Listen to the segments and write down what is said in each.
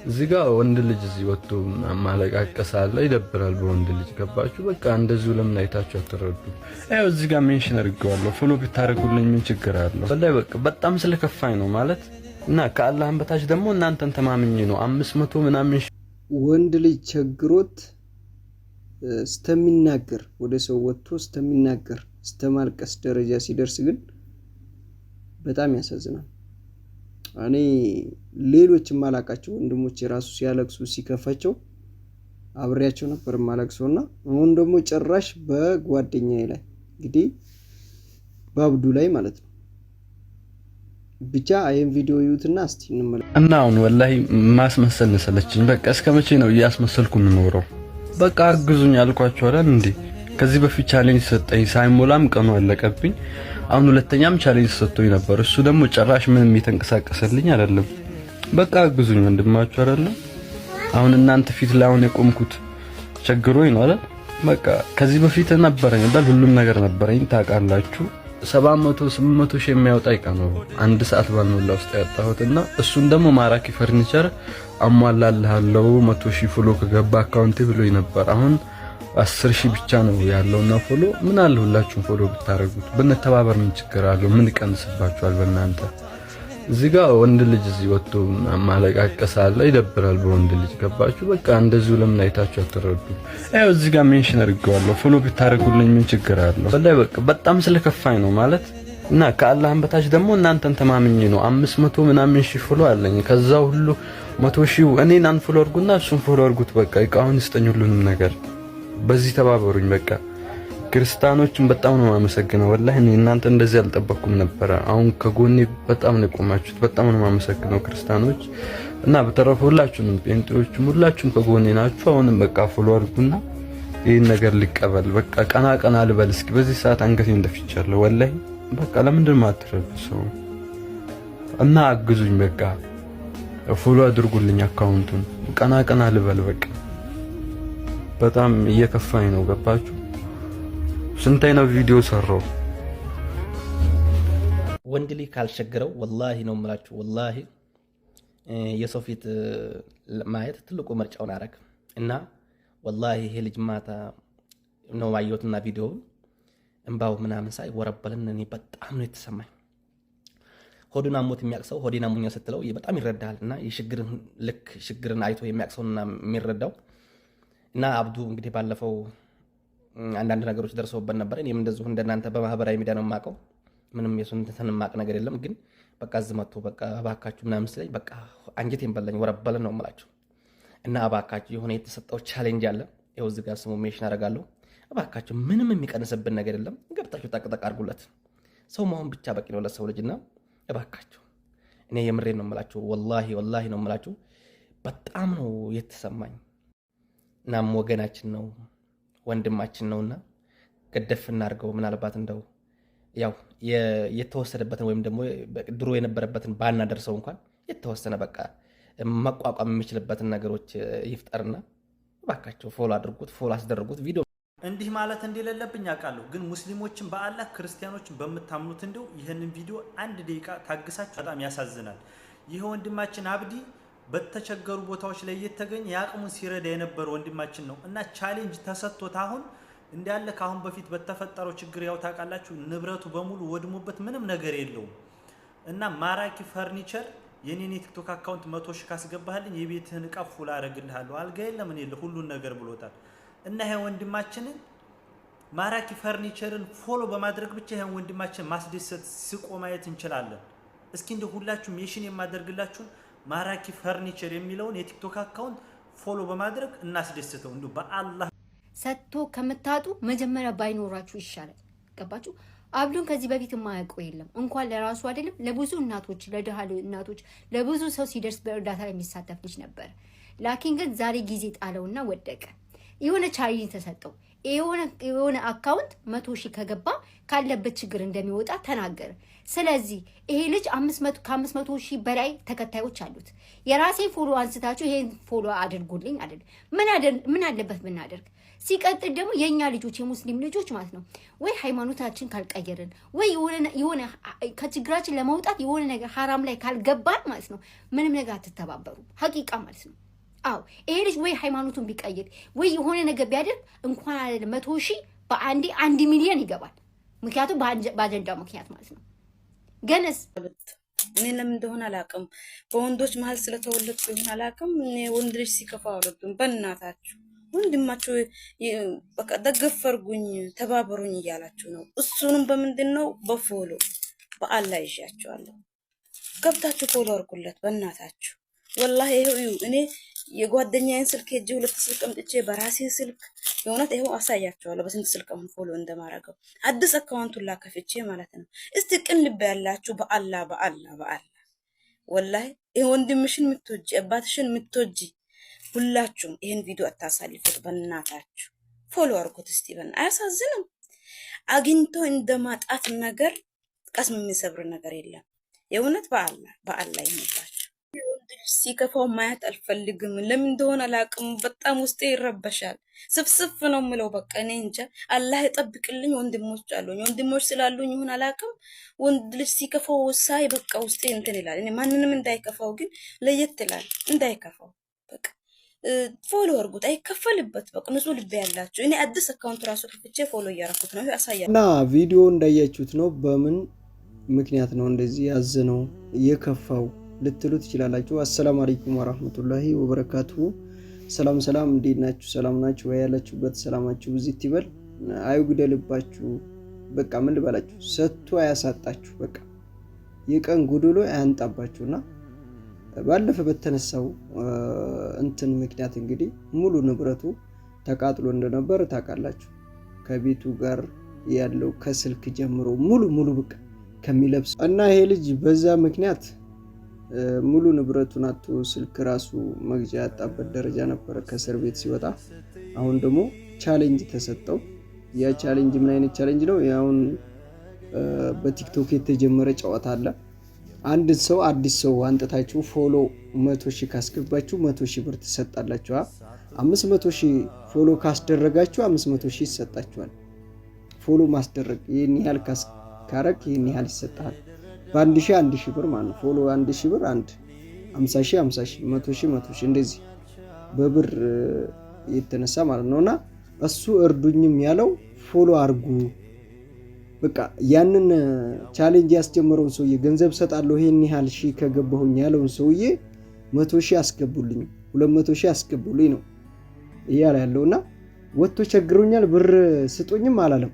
እዚህ ጋር ወንድ ልጅ እዚህ ወጥቶ ማለቃቀስ አለ፣ ይደብራል። በወንድ ልጅ ገባችሁ? በቃ እንደዚሁ ለምን አይታችሁ አትረዱ? አው እዚህ ጋር ሜንሽን አድርገዋለሁ። ፎሎ ብታረጉልኝ ምን ችግር አለው? ወላሂ በቃ በጣም ስለከፋኝ ነው ማለት እና ከአላህም በታች ደግሞ እናንተን ተማምኜ ነው 500 ምናምን ወንድ ልጅ ቸግሮት ስተሚናገር ወደ ሰው ወጥቶ ስተሚናገር ስተማልቀስ ደረጃ ሲደርስ ግን በጣም ያሳዝናል። እኔ ሌሎች ማላቃቸው ወንድሞች ራሱ ሲያለቅሱ ሲከፋቸው አብሬያቸው ነበር ማለቅሰውና አሁን ደግሞ ጭራሽ በጓደኛዬ ላይ እንግዲህ ባብዱ ላይ ማለት ነው። ብቻ አይን ቪዲዮ ይዩትና እስቲ እንመለከት እና አሁን ወላሂ ማስመሰል ነሰለችኝ። በቃ እስከመቼ ነው እያስመሰልኩ የምኖረው? በቃ አግዙኝ አልኳችሁ አይደል እንዴ? ከዚህ በፊት ቻሌንጅ ሰጠኝ ሳይሞላም ቀኑ አለቀብኝ። አሁን ሁለተኛም ቻሌንጅ ሰጥቶኝ ነበር። እሱ ደግሞ ጭራሽ ምንም የተንቀሳቀሰልኝ አይደለም። በቃ አግዙኝ ወንድማችሁ አይደለም? አሁን እናንተ ፊት ላይ አሁን የቆምኩት ቸግሮኝ ነው አይደል? በቃ ከዚህ በፊት ነበረኝ አይደል? ሁሉም ነገር ነበረኝ ታውቃላችሁ። 700 800 ሺህ የሚያወጣ ይቃ ነው አንድ ሰዓት ባልሞላ ውስጥ ያጣሁትና እሱን ደግሞ ማራኪ ፈርኒቸር አሟላልሃለሁ 100 ሺህ ፎሎ ከገባ አካውንቴ ብሎኝ ነበር። አሁን 10 ሺህ ብቻ ነው ያለውና ፎሎ ምን አለ ሁላችሁም ፎሎ ብታረጉት ብንተባበር ምን ችግር አለው? ምን ይቀንስባችኋል በእናንተ? እዚህ ጋር ወንድ ልጅ እዚህ ወጥቶ ማለቃቀስ አለ፣ ይደብራል። በወንድ ልጅ ገባችሁ? በቃ እንደዚሁ ለምን አይታችሁ አትረዱ? አው እዚህ ጋር ሜንሽን አድርገዋለሁ። ፎሎ ብታረጉልኝ ምን ችግር አለው? ወላሂ በቃ በጣም ስለከፋኝ ነው ማለት እና ከአላህም በታች ደግሞ እናንተን ተማምኜ ነው 500 ምናምን ሺህ ፎሎ አለኝ። ከዛ ሁሉ 100 ሺህ እኔን አንፎሎ አድርጉና እሱን ፎሎ አድርጉት። በቃ እቃውን ይስጠኝ ሁሉንም ነገር በዚህ ተባበሩኝ። በቃ ክርስቲያኖችን በጣም ነው ማመሰግነው። ወላሂ እኔ እናንተ እንደዚህ አልጠበቅኩም ነበር። አሁን ከጎኔ በጣም ነው ቆማችሁት። በጣም ነው ማመሰግነው ክርስቲያኖች እና በተረፈ ሁላችሁም ጴንጤዎችም ሁላችሁም ከጎኔ ናችሁ። አሁንም በቃ ፎሎ አድርጉና ይሄን ነገር ሊቀበል በቃ ቀና ልበል እስኪ። በዚህ ሰዓት አንገቴን ደፍቻለሁ ወላሂ። በቃ ለምንድን ማትረዱ ሰው እና አግዙኝ። በቃ ፎሎ አድርጉልኝ አካውንቱን ቀና ልበል በቃ። በጣም እየከፋኝ ነው ገባችሁ? ስንታይ ነው ቪዲዮ ሰራው። ወንድ ልጅ ካልቸገረው ወላሂ ነው የምላችሁ፣ ወላሂ የሰው ፊት ማየት ትልቁ ምርጫውን አረግ እና ወላሂ ይሄ ልጅ ማታ ነው ማየውትና ቪዲዮ እንባው ምናምን ሳይ ወረበልን። እኔ በጣም ነው የተሰማኝ። ሆዱን አሞት የሚያቅሰው ሆዴን አሞኛ ስትለው በጣም ይረዳል እና የሽግርን ልክ ሽግርን አይቶ የሚያቅሰውና የሚረዳው እና አብዱ እንግዲህ ባለፈው አንዳንድ ነገሮች ደርሰውበት ነበር። እኔም እንደዚሁ እንደናንተ በማህበራዊ ሚዲያ ነው የማውቀው። ምንም የሱን ተንማቅ ነገር የለም። ግን በቃ ዝመቱ በቃ አባካችሁ ምናምን ስለኝ በቃ አንጀቴን በላኝ፣ ወረበለን ነው የምላችሁ። እና አባካችሁ የሆነ የተሰጠው ቻሌንጅ አለ። ይኸው እዚህ ጋር ስሙ ሜንሽን አደርጋለሁ። አባካችሁ ምንም የሚቀንስብን ነገር የለም። ገብታችሁ ጠቅጠቅ አድርጉለት። ሰው መሆን ብቻ በቂ ነው ለሰው ልጅና እባካችሁ እኔ የምሬን ነው የምላችሁ። ወላሂ ነው የምላችሁ። በጣም ነው የተሰማኝ። እናም ወገናችን ነው ወንድማችን ነውና ገደፍ እናርገው። ምናልባት እንደው ያው የተወሰደበትን ወይም ደግሞ ድሮ የነበረበትን ባናደርሰው እንኳን የተወሰነ በቃ መቋቋም የሚችልበትን ነገሮች ይፍጠርና እባካችሁ ፎሎ አድርጉት፣ ፎሎ አስደርጉት። ቪዲዮ እንዲህ ማለት እንደሌለብኝ አውቃለሁ፣ ግን ሙስሊሞችን በአላህ ክርስቲያኖችን በመታምኑት እንደው ይሄንን ቪዲዮ አንድ ደቂቃ ታግሳችሁ። በጣም ያሳዝናል። ይሄ ወንድማችን አብዲ በተቸገሩ ቦታዎች ላይ እየተገኘ ያቅሙን ሲረዳ የነበረ ወንድማችን ነው እና ቻሌንጅ ተሰጥቶት አሁን እንዳለ ካሁን በፊት በተፈጠረው ችግር ያው ታውቃላችሁ፣ ንብረቱ በሙሉ ወድሞበት ምንም ነገር የለውም እና ማራኪ ፈርኒቸር የኔን የቲክቶክ አካውንት 100 ሺህ ካስገባህልኝ የቤትህን እቃ ፉል አደርግልሃለሁ፣ አልጋ የለም ምን የለ ሁሉን ነገር ብሎታል። እና ይሄ ወንድማችንን ማራኪ ፈርኒቸርን ፎሎ በማድረግ ብቻ ይሄን ወንድማችን ማስደሰት ስቆ ማየት እንችላለን። እስኪ እንደ ሁላችሁም ሜንሽን የማደርግላችሁን ማራኪ ፈርኒቸር የሚለውን የቲክቶክ አካውንት ፎሎ በማድረግ እናስደስተው። እንዱ በአላህ ሰጥቶ ከምታጡ መጀመሪያ ባይኖራችሁ ይሻላል። ገባችሁ? አብዱን ከዚህ በፊት የማያውቀው የለም። እንኳን ለራሱ አይደለም ለብዙ እናቶች፣ ለድሃ እናቶች፣ ለብዙ ሰው ሲደርስ በእርዳታ የሚሳተፍ ልጅ ነበር። ላኪን ግን ዛሬ ጊዜ ጣለውና ወደቀ። የሆነ ቻሌንጅ ተሰጠው። የሆነ አካውንት 100,000 ከገባ ካለበት ችግር እንደሚወጣ ተናገረ። ስለዚህ ይሄ ልጅ 500,000 በላይ ተከታዮች አሉት። የራሴ ፎሎ አንስታችሁ ይሄን ፎሎ አድርጉልኝ አይደል? ምን አለበት ብናደርግ? ሲቀጥል ደግሞ የኛ ልጆች የሙስሊም ልጆች ማለት ነው ወይ ሃይማኖታችን ካልቀየርን ወይ የሆነ ከችግራችን ለመውጣት የሆነ ነገር ሐራም ላይ ካልገባን ማለት ነው ምንም ነገር አትተባበሩ። ሐቂቃ ማለት ነው። አዎ ይሄ ልጅ ወይ ሃይማኖቱን ቢቀይር ወይ የሆነ ነገር ቢያደርግ እንኳን አይደለም 100,000 በአንዴ 1 ሚሊዮን ይገባል። ምክንያቱም በአጀንዳው ምክንያት ማለት ነው። ገነስ እኔ ለምን እንደሆነ አላውቅም። በወንዶች መሀል ስለተወለድኩ ይሁን አላውቅም። ወንድ ልጅ ሲከፋ አልወድም። በእናታችሁ ወንድማችሁ በቃ ደገፈርጉኝ ተባበሩኝ እያላችሁ ነው። እሱንም በምንድን ነው? በፎሎ በአላህ ይዣችኋለሁ። ገብታችሁ ፎሎ አድርጉለት በእናታችሁ። ወላሂ ይሄው እኔ የጓደኛዬን ስልክ ሄጄ 2 ስልክ አምጥቼ በራሴ ስልክ የሆነት ይሄው አሳያችኋለሁ። በስንት ስልክ ፎሎ እንደማረገው አዲስ አካውንቱን ላከፍቼ ማለት ነው። እስቲ ቅን ልብ ያላችሁ በአላህ ወላሂ ይሄ ወንድምሽን ምትወጂ አባትሽን ምትወጂ ሁላችሁም ይሄን ቪዲዮ አታሳልፉት በእናታችሁ። ፎሎ አድርጉት እስቲ አያሳዝንም? አግኝቶ እንደማጣት ነገር ቀስም የሚሰብር ነገር የለም። የእውነት በአላህ ይመጣችሁ። ወንድ ልጅ ሲከፋው ማየት አልፈልግም። ለምን እንደሆነ አላውቅም። በጣም ውስጤ ይረበሻል። ስፍስፍ ነው የምለው። በቃ እኔ እንጃ። አላህ ይጠብቅልኝ። ወንድሞች አሉኝ። ወንድሞች ስላሉኝ ይሁን አላውቅም። ወንድ ልጅ ሲከፋው ሳይ በቃ ውስጤ እንትን ይላል። እኔ ማንንም እንዳይከፋው ግን ለየት ይላል። እንዳይከፋው በቃ ፎሎ አድርጉት። አይከፈልበት። በቃ ንጹህ ልብ ያላችሁ። እኔ አዲስ አካውንት ራሱ ከፍቼ ፎሎ እያደረኩት ነው። ያሳያል እና ቪዲዮ እንዳያችሁት ነው። በምን ምክንያት ነው እንደዚህ ያዘነው የከፋው ልትሉ ትችላላችሁ። አሰላሙ አለይኩም ወራህመቱላሂ ወበረካቱሁ። ሰላም እንዴት ናችሁ? ሰላም ናችሁ? ያላችሁበት ሰላማችሁ ብዙት ይበል። አይጉደልባችሁ። በቃ ምን ልበላችሁ፣ ሰጥቶ አያሳጣችሁ። በቃ የቀን ጎዶሎ አያንጣባችሁና ባለፈ በተነሳው እንትን ምክንያት እንግዲህ ሙሉ ንብረቱ ተቃጥሎ እንደነበር ታውቃላችሁ። ከቤቱ ጋር ያለው ከስልክ ጀምሮ ሙሉ በቃ ከሚለብስ እና ይሄ ልጅ በዛ ምክንያት ሙሉ ንብረቱን አጥቶ ስልክ ራሱ መግዣ ያጣበት ደረጃ ነበር ከእስር ቤት ሲወጣ። አሁን ደግሞ ቻሌንጅ ተሰጠው። ያ ቻሌንጅ ምን አይነት ቻሌንጅ ነው? ያውን በቲክቶክ የተጀመረ ጨዋታ አለ። አንድ ሰው አዲስ ሰው አንጥታችሁ ፎሎ 100,000 ካስገባችሁ 100,000 ብር ትሰጣላችሁ። 500,000 ፎሎ ካስደረጋችሁ 500,000 ይሰጣችኋል። ፎሎ ማስደረግ ይሄን ያህል ካረክ ይሄን ያህል ይሰጣል። በ1,000 ብር ማለት ነው። ፎሎ 1,000 ብር 50,000 100,000 እንደዚህ በብር የተነሳ ማለት ነውና እሱ እርዱኝም ያለው ፎሎ አርጉ። በቃ ያንን ቻሌንጅ ያስጀመረውን ሰውዬ ገንዘብ ሰጣለሁ ይሄን ያህል ሺህ ከገባሁኝ ያለውን ሰውዬ 100,000 አስገቡልኝ 200,000 አስገቡልኝ ነው እያለ ያለውና ወጥቶ ቸግሮኛል ብር ስጡኝም አላለም።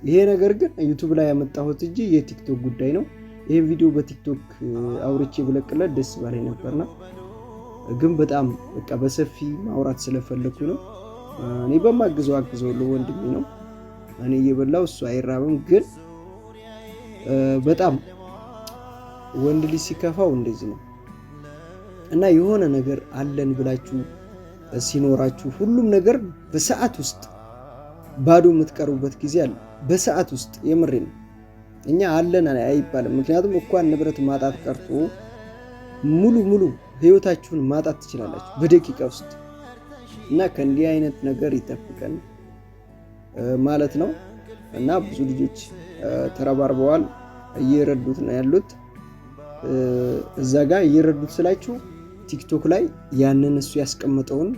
ይሄ ነገር ግን ዩቲዩብ ላይ ያመጣሁት እንጂ የቲክቶክ ጉዳይ ነው። ይሄ ቪዲዮ በቲክቶክ አውርቼ ብለቅለት ደስ ባለኝ ነበርና ግን በጣም በቃ በሰፊ ማውራት ስለፈለኩ ነው። እኔ በማግዘው ወንድሜ ነው። እኔ እየበላው እሱ አይራብም። ግን በጣም ወንድ ልጅ ሲከፋው እንደዚህ ነው እና የሆነ ነገር አለን ብላችሁ ሲኖራችሁ ሁሉም ነገር በሰዓት ውስጥ ባዶ የምትቀሩበት ጊዜ አለ። በሰዓት ውስጥ የምሬን እኛ አለን አይባልም። ምክንያቱም እንኳን ንብረት ማጣት ቀርቶ ሙሉ ህይወታችሁን ማጣት ትችላላችሁ በደቂቃ ውስጥ እና ከእንዲህ አይነት ነገር ይጠብቀን ማለት ነው። እና ብዙ ልጆች ተረባርበዋል እየረዱት ነው ያሉት። እዛ ጋር እየረዱት ስላችሁ ቲክቶክ ላይ ያንን እሱ ያስቀመጠውን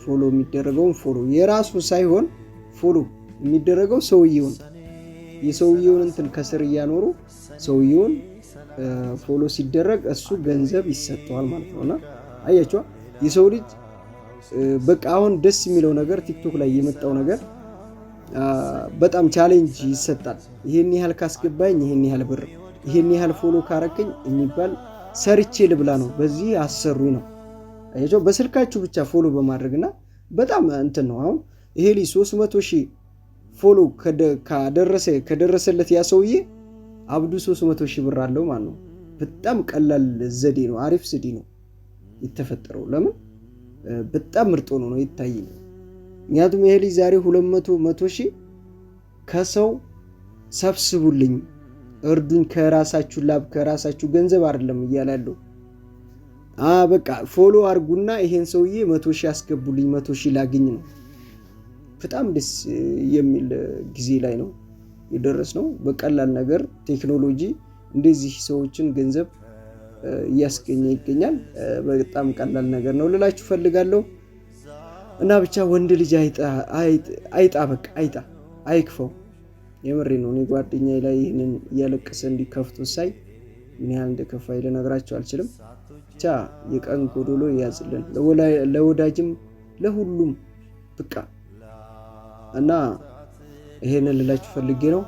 ፎሎ የሚደረገውን ፎሎ የራሱ ሳይሆን ፎሎ የሚደረገው የሰውየውን እንትን ከስር እያኖሩ ሰውየውን ፎሎ ሲደረግ እሱ ገንዘብ ይሰጠዋል ማለት ነውና አያችሁ የሰው ልጅ በቃ አሁን ደስ የሚለው ነገር ቲክቶክ ላይ የመጣው ነገር በጣም ቻሌንጅ ይሰጣል። ይሄን ያህል ካስገባኝ ይሄን ያህል ብር፣ ይሄን ያህል ፎሎ ካረከኝ የሚባል ሰርቼ ልብላ ነው። በዚህ አሰሩኝ ነው አያችሁ በስልካችሁ ብቻ ፎሎ በማድረግና በጣም እንትን ነው። አሁን ይሄ ልጅ 300,000 ፎሎ ከደረሰለት ያ ሰውዬ አብዱ 300,000 ብር አለው ማለት ነው። በጣም ቀላል ዘዴ ነው። አሪፍ ዘዴ ነው የተፈጠረው። ለምን በጣም ምርጥ ነው ይታይ ምክንያቱም ይሄ ልጅ ዛሬ 200 ሺህ ከሰው ሰብስቡልኝ እርዱኝ ከራሳችሁ ላብ ከራሳችሁ ገንዘብ አይደለም እያላለው በቃ ፎሎ አርጉና ይሄን ሰውዬ 100 ሺህ አስገቡልኝ 100 ሺህ ላግኝ ነው። በጣም ደስ የሚል ጊዜ ላይ ነው የደረስነው። በቀላል ነገር ቴክኖሎጂ እንደዚህ ሰዎችን ገንዘብ እያስገኘ ይገኛል። በጣም ቀላል ነገር ነው ልላችሁ ፈልጋለሁ። እና ብቻ ወንድ ልጅ አይጣ በቃ አይክፈው። የምሬ ነው። እኔ ጓደኛዬ ላይ ይሄንን እያለቀሰ እንዲከፍቱ ሳይ ምን ያህል እንደከፋኝ ልነግራችሁ አልችልም። ብቻ የቀን ጎዶሎ ያዝልን ለወዳጅም ለሁሉም በቃ እና ይሄንን ልላችሁ ፈልጌ ነው።